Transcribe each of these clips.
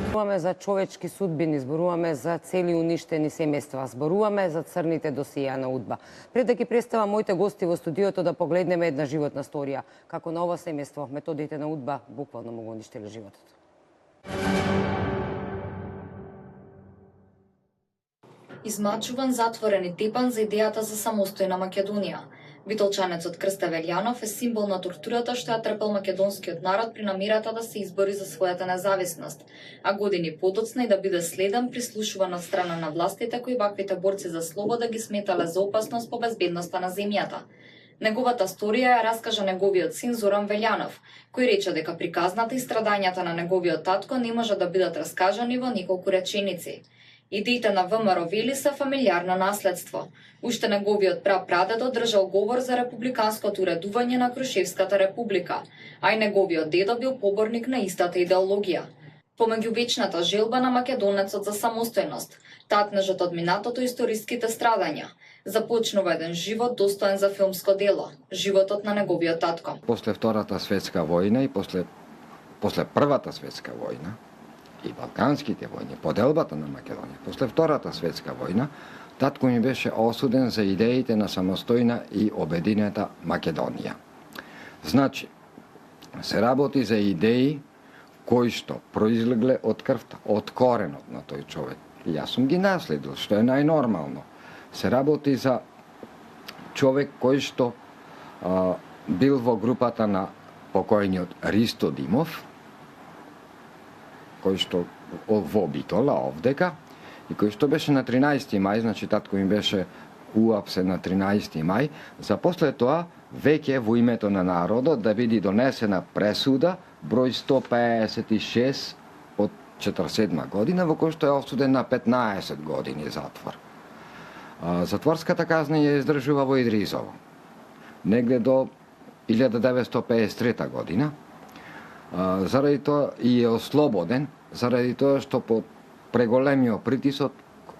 Зборуваме за човечки судбини, зборуваме за цели уништени семејства, зборуваме за црните досија на УДБА. Пред да ги представам моите гости во студиото да погледнеме една животна сторија, како на ова семејство методите на УДБА буквално му го уништиле животот. Измачуван, затворен и тепан за идејата за самостојна Македонија. Битолчанецот Крста Велјанов е символ на тортурата што ја трпел македонскиот народ при намерата да се избори за својата независност, а години подоцна и да биде следен, прислушуван од страна на властите кои ваквите борци за слобода ги сметале за опасност по безбедноста на земјата. Неговата сторија ја раскажа неговиот син Зоран Велјанов, кој рече дека приказната и страдањата на неговиот татко не може да бидат раскажани во неколку реченици. Идеите на ВМРО вели се фамилиарно наследство. Уште неговиот прапрадедо држал говор за републиканското уредување на Крушевската република, а и неговиот дедо бил поборник на истата идеологија. Помеѓу вечната желба на македонецот за самостојност, татнежот од минатото историските страдања, започнува еден живот достоен за филмско дело, животот на неговиот татко. После Втората светска војна и после Првата светска војна и Балканските војни, поделбата на Македонија, после Втората светска војна, татко ми беше осуден за идеите на самостојна и обединета Македонија. Значи, се работи за идеи кои што произлегле од крвта, од коренот на тој човек. И јас сум ги наследил, што е најнормално. Се работи за човек кој што бил во групата на покојниот Ристо Димов, кој што во Битола овдека, и кој што беше на 13. мај, значи татко им беше уапсен на 13. мај, за после тоа веќе во името на народот да биде донесена пресуда број 156 од 47 година, во кој што е осуден на 15 години затвор. Затворската казна ја издржува во Идризово, негде до 1953 година, заради тоа и е ослободен, заради тоа што по преголемиот притисок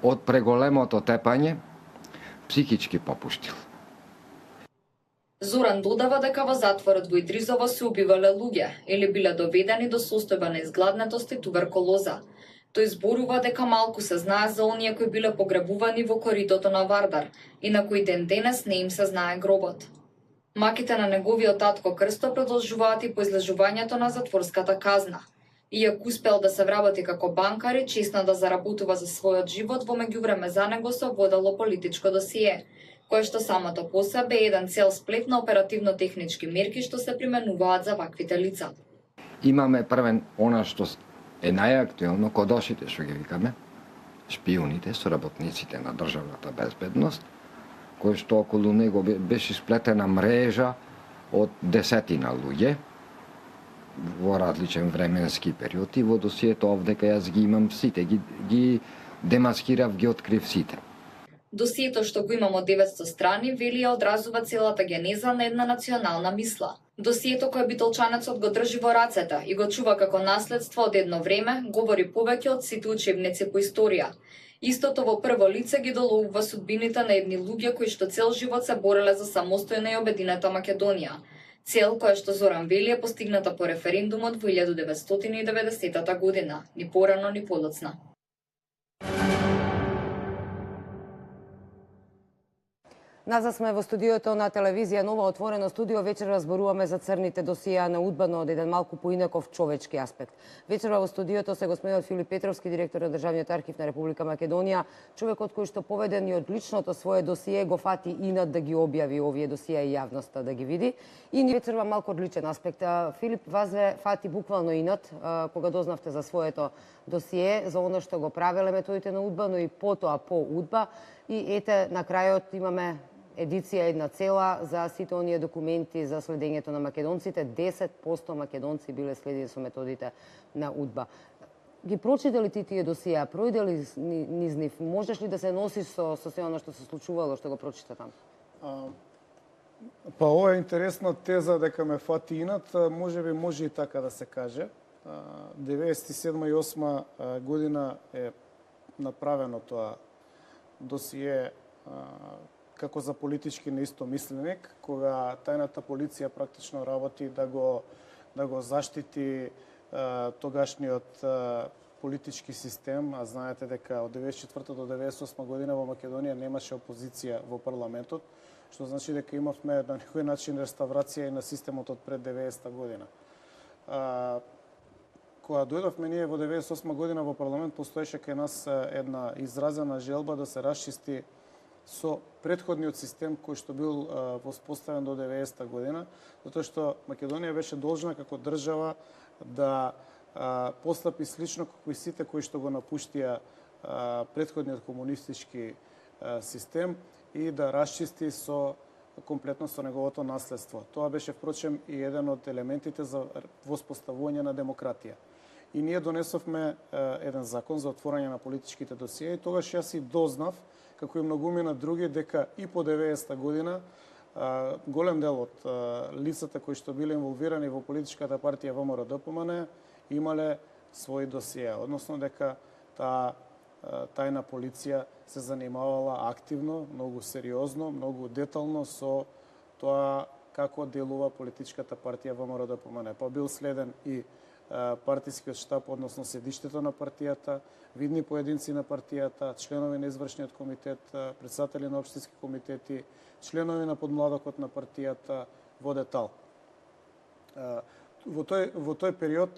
од преголемото тепање психички попуштил. Зоран додава дека во затворот во Идризово се убивале луѓе или биле доведени до состојба на изгладнетост и туберкулоза. Тој зборува дека малку се знае за оние кои биле погребувани во коритото на Вардар и на кои ден денес не им се знае гробот. Маките на неговиот татко Крсто продолжуваат и по излежувањето на затворската казна. Иако успел да се вработи како банкар и честно да заработува за својот живот, во меѓувреме за него се водело политичко досие, кое што самото по себе е еден цел сплет на оперативно-технички мерки што се применуваат за ваквите лица. Имаме првен она што е најактуелно, кодошите што ги викаме, шпионите, соработниците на државната безбедност, кој што околу него беше сплетена мрежа од десетина луѓе во различен временски период и во досието овдека јас ги имам сите, ги демаскирав, ги открив сите. Досието што го имам од 900 страни вели ја одразува целата генеза на една национална мисла. Досието кое битолчанецот го држи во рацете и го чува како наследство од едно време говори повеќе од сите учебници по историја. Истото во прво лице ги доловува судбините на едни луѓе кои што цел живот се бореле за самостојна и обединета Македонија. Цел која што Зоран вели е постигната по референдумот во 1990 година, ни порано ни подоцна. Назад сме во студиото на телевизија Нова, отворено студио. Вечерва зборуваме за црните досија на УДБА, но од еден малку поинаков човечки аспект. Вечерва во студиото се господинот Филип Петровски, директор на Државниот архив на Република Македонија, човекот кој што поведен и од личното свое досие го фати инат да ги објави овие досија и јавноста да ги види. И ни вечерва малку одличен аспект. Филип, вас ве фати буквално инат кога дознавте за своето досие, за оно што го правеле методите на УДБА, но и потоа по УДБА. И ете, на крајот имаме едиција една цела за сите оние документи за следењето на македонците. 10% македонци биле следени со методите на УДБА. Ги прочита ли ти тие досија? Пројде ли низ нив? Можеш ли да се носиш со се оно што се случувало, што го прочита таму? Па ова е интересна теза дека ме фати инат, може и така да се каже. 97 и 8 година е направено тоа досие како за политички неистомисленик, кога тајната полиција практично работи да го заштити тогашниот политички систем, а знаете дека од 94 до 98 година во Македонија немаше опозиција во парламентот, што значи дека имавме на некој начин реставрација и на системот од пред 90 година. Кога дојдовме ние во 98 година во парламент, постоеше кај нас една изразена желба да се расчисти со претходниот систем кој што бил воспоставен до 90 година, затоа што Македонија беше должна како држава да постапи слично како и сите кои што го напуштија претходниот комунистички систем и да расчисти комплетно со неговото наследство. Тоа беше впрочем и еден од елементите за воспоставување на демократија. И ние донесовме еден закон за отворање на политичките досиеи и тогаш јас и дознав, како и многумина други, дека и по 90 година голем дел од лицата кои што биле инволвирани во политичката партија ВМРО-ДПМН имале своји досиеа, односно дека таа тајна полиција се занимавала активно, многу сериозно, многу детално со тоа како делува политичката партија ВМРО-ДПМН. Па бил следен и партискиот штаб, односно седиштето на партијата, видни поединци на партијата, членови на извршниот комитет, председатели на општински комитети, членови на подмладокот на партијата во детал. Во тој период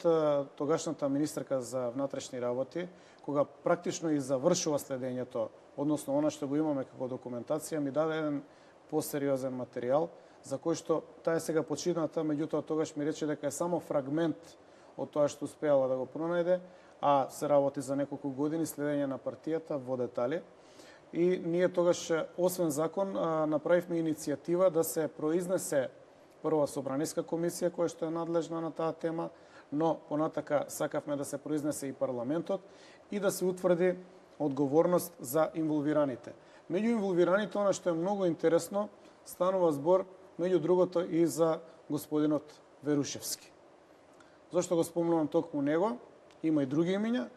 тогашната министерка за внатрешни работи, кога практично и завршува следењето, односно она што го имаме како документација, ми даде еден посериозен материјал, за кој што таа е сега почината, меѓутоа тогаш ми рече дека е само фрагмент од тоа што успеала да го пронајде, а се работи за неколку години следење на партијата во детали. И ние тогаш, освен закон, направивме иницијатива да се произнесе прва собраниска комисија која што е надлежна на таа тема, но понатака сакавме да се произнесе и парламентот и да се утврди одговорност за инволвираните. Меѓу инволвираните, она што е многу интересно, станува збор, меѓу другото, и за господинот Верушевски. Зошто го спомнувам токму него? Има и други имиња.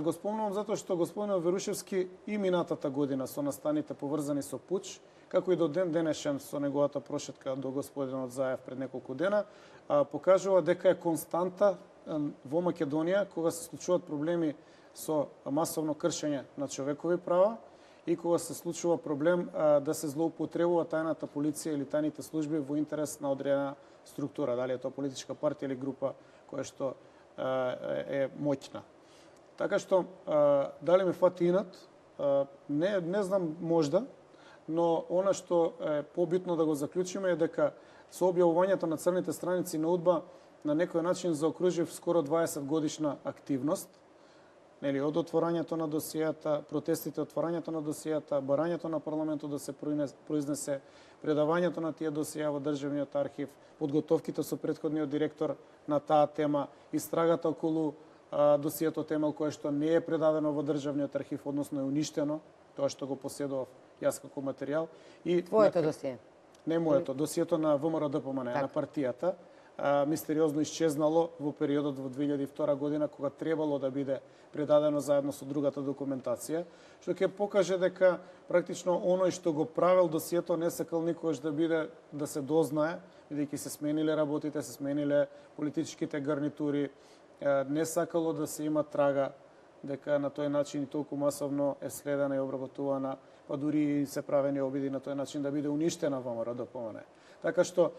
Го спомнувам затоа што господинот Верушевски и минатата година со настаните поврзани со пуч, како и до ден денешен со неговата прошетка до господинот Заев пред неколку дена, покажува дека е константа во Македонија кога се случуваат проблеми со масовно кршење на човекови права и кога се случува проблем да се злоупотребува тајната полиција или тајните служби во интерес на одредена структура, дали е тоа политичка партија или група која што е моќна. Така што, дали ме фати инат, не знам можда, но она што е побитно да го заклучиме е дека со објавувањето на црните страници на УДБА на некој начин заокружив скоро 20 годишна активност, нели, од отворањето на досијата, протестите, отворањето на досијата, барањето на парламентот да се произнесе, предавањето на тие досија во Државниот архив, подготовките со претходниот директор на таа тема, истрагата околу досијето Темел кое што не е предадено во Државниот архив, односно е уништено, тоа што го поседував јас како материјал. И твоето досие? Не моето, досието на ВМРО-ДПМН, на партијата, мистериозно исчезнало во периодот во 2002 година, кога требало да биде предадено заедно со другата документација, што ќе покаже дека практично оној што го правел досието не сакал никогаш да биде, да се дознае, бидејќи се смениле работите, се смениле политичките гарнитури, не сакало да се има трага дека на тој начин и толку масовно е следена и обработувана, па дури се правени обиди на тој начин да биде уништена ВМРО-ДПМН. Така што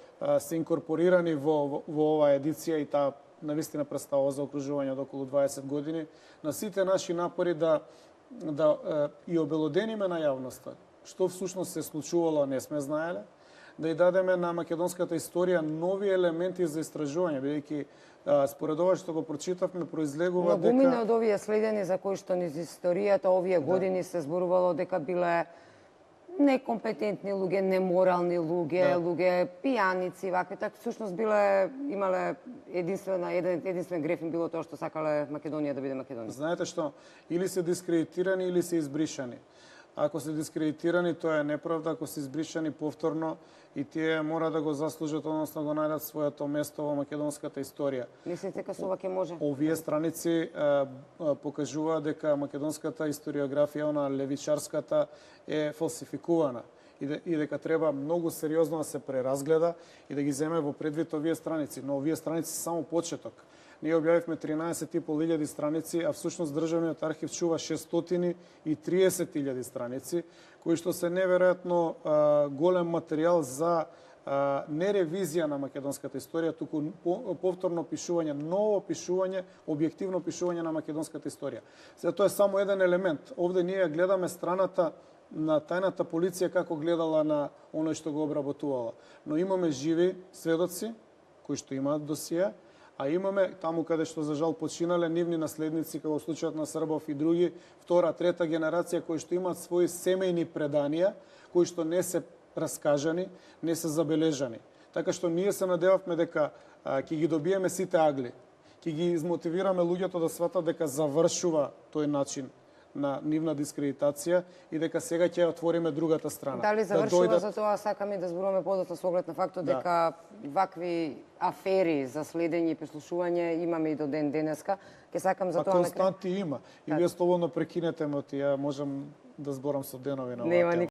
се инкорпорирани во оваа едиција и таа навистина представа за окружување од околу 20 години на сите наши напори да и обелодениме на јавноста што всушност се случувало, не сме знаеле, да и дадеме на македонската историја нови елементи за истражување, бидејќи според ова што го прочитавме произлегува дека многумина од овие следени за кои што низ историјата овие години се зборувало дека биле некомпетентни луѓе, неморални луѓе, луѓе пијаници, вакви, така всушност имале единствен греф им било тоа што сакале Македонија да биде Македонија. Знаете што, или се дискредитирани или се избришани. Ако се дискредитирани, тоа е неправда, ако се избришани повторно и тие мора да го заслужат, односно го најдат своето место во македонската историја. Мислите дека со ова ќе може? Овие страници покажуваат дека македонската историографија, она левичарската, е фалсификувана и дека треба многу сериозно да се преразгледа и да ги земе во предвид овие страници. Но овие страници се само почеток. Ние објавивме 13.500 страници, а всушност Државниот архив чува 630.000 страници, кои што се неверојатно голем материјал за не ревизија на македонската историја, туку повторно пишување, ново пишување, објективно пишување на македонската историја. Сега тоа е само еден елемент. Овде ние гледаме страната на тајната полиција како гледала на оној што го обработувала. Но имаме живи сведоци кои што имаат досија, а имаме таму каде што за жал починале нивни наследници, како случајот на Србов и други, втора, трета генерација кои што имаат своји семејни преданија, кои што не се раскажани, не се забележани. Така што ние се надевавме дека ќе ги добиеме сите агли, ќе ги измотивираме луѓето да сватат дека завршува тој начин на нивна дискредитација и дека сега ќе отвориме другата страна. Дали завршува за тоа, сакаме да зборуваме подоцна со оглед на фактот дека вакви афери за следење и прислушување имаме и до ден денеска. Ке сакам за тоа константи има. И вие слободно прекинете ме, ја можам да зборам со денови на оваа тема.